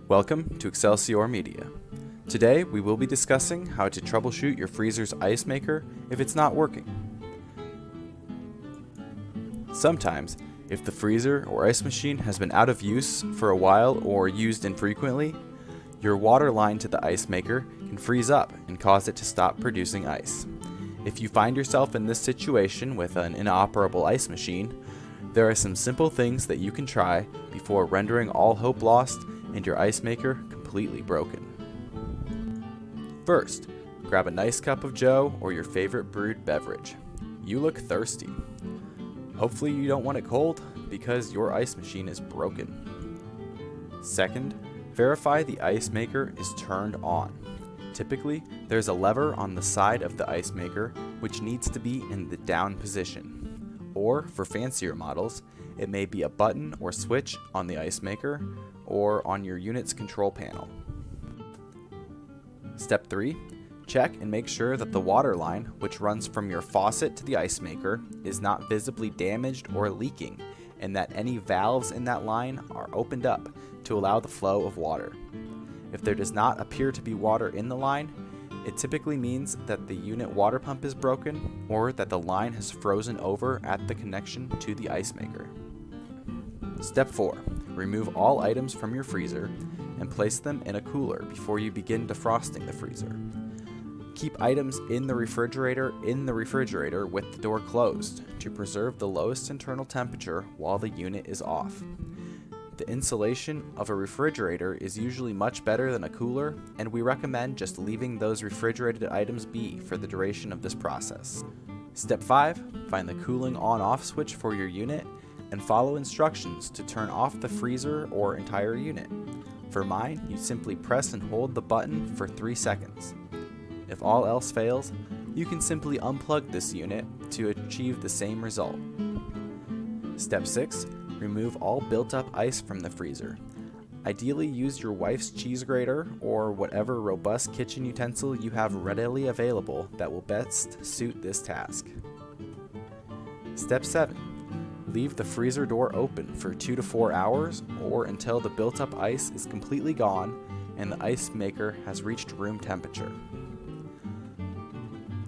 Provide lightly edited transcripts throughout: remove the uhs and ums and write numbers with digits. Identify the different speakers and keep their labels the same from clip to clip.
Speaker 1: Welcome to Excelsior Media. Today we will be discussing how to troubleshoot your freezer's ice maker if it's not working. Sometimes, if the freezer or ice machine has been out of use for a while or used infrequently, your water line to the ice maker can freeze up and cause it to stop producing ice. If you find yourself in this situation with an inoperable ice machine, there are some simple things that you can try before rendering all hope lost and your ice maker completely broken. First, grab a nice cup of joe or your favorite brewed beverage. You look thirsty. Hopefully you don't want it cold because your ice machine is broken. Second, verify the ice maker is turned on. Typically, there's a lever on the side of the ice maker which needs to be in the down position. Or, for fancier models, it may be a button or switch on the ice maker or on your unit's control panel. Step 3. Check and make sure that the water line, which runs from your faucet to the ice maker, is not visibly damaged or leaking, and that any valves in that line are opened up to allow the flow of water. If there does not appear to be water in the line, it typically means that the unit water pump is broken or that the line has frozen over at the connection to the ice maker. Step 4. Remove all items from your freezer and place them in a cooler before you begin defrosting the freezer. Keep items in the refrigerator with the door closed to preserve the lowest internal temperature while the unit is off. The insulation of a refrigerator is usually much better than a cooler, and we recommend just leaving those refrigerated items be for the duration of this process. Step 5. Find the cooling on-off switch for your unit and follow instructions to turn off the freezer or entire unit. For mine, you simply press and hold the button for 3 seconds. If all else fails, you can simply unplug this unit to achieve the same result. Step 6. Remove all built-up ice from the freezer. Ideally, use your wife's cheese grater or whatever robust kitchen utensil you have readily available that will best suit this task. Step 7. Leave the freezer door open for 2 to 4 hours or until the built-up ice is completely gone and the ice maker has reached room temperature.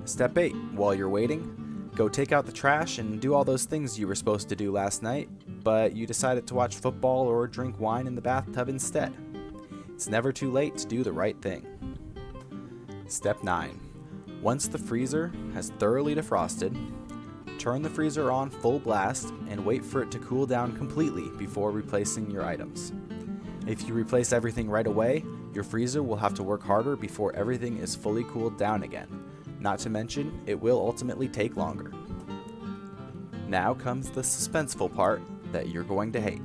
Speaker 1: Step 8. While you're waiting, go take out the trash and do all those things you were supposed to do last night, but you decided to watch football or drink wine in the bathtub instead. It's never too late to do the right thing. Step 9. Once the freezer has thoroughly defrosted, turn the freezer on full blast and wait for it to cool down completely before replacing your items. If you replace everything right away, your freezer will have to work harder before everything is fully cooled down again. Not to mention, it will ultimately take longer. Now comes the suspenseful part that you're going to hate.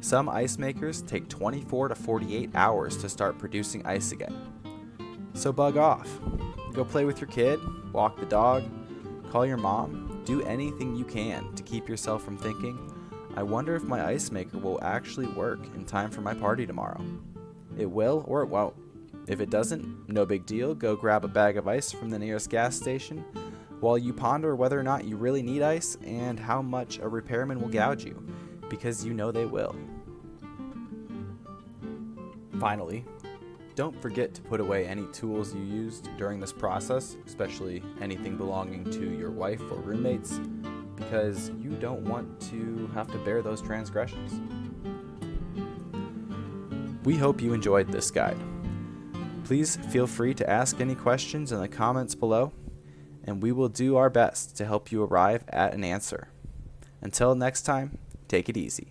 Speaker 1: Some ice makers take 24 to 48 hours to start producing ice again. So bug off. Go play with your kid, walk the dog, call your mom, do anything you can to keep yourself from thinking, I wonder if my ice maker will actually work in time for my party tomorrow. It will or it won't. If it doesn't, no big deal, go grab a bag of ice from the nearest gas station while you ponder whether or not you really need ice and how much a repairman will gouge you, because you know they will. Finally, don't forget to put away any tools you used during this process, especially anything belonging to your wife or roommates, because you don't want to have to bear those transgressions. We hope you enjoyed this guide. Please feel free to ask any questions in the comments below, and we will do our best to help you arrive at an answer. Until next time, take it easy.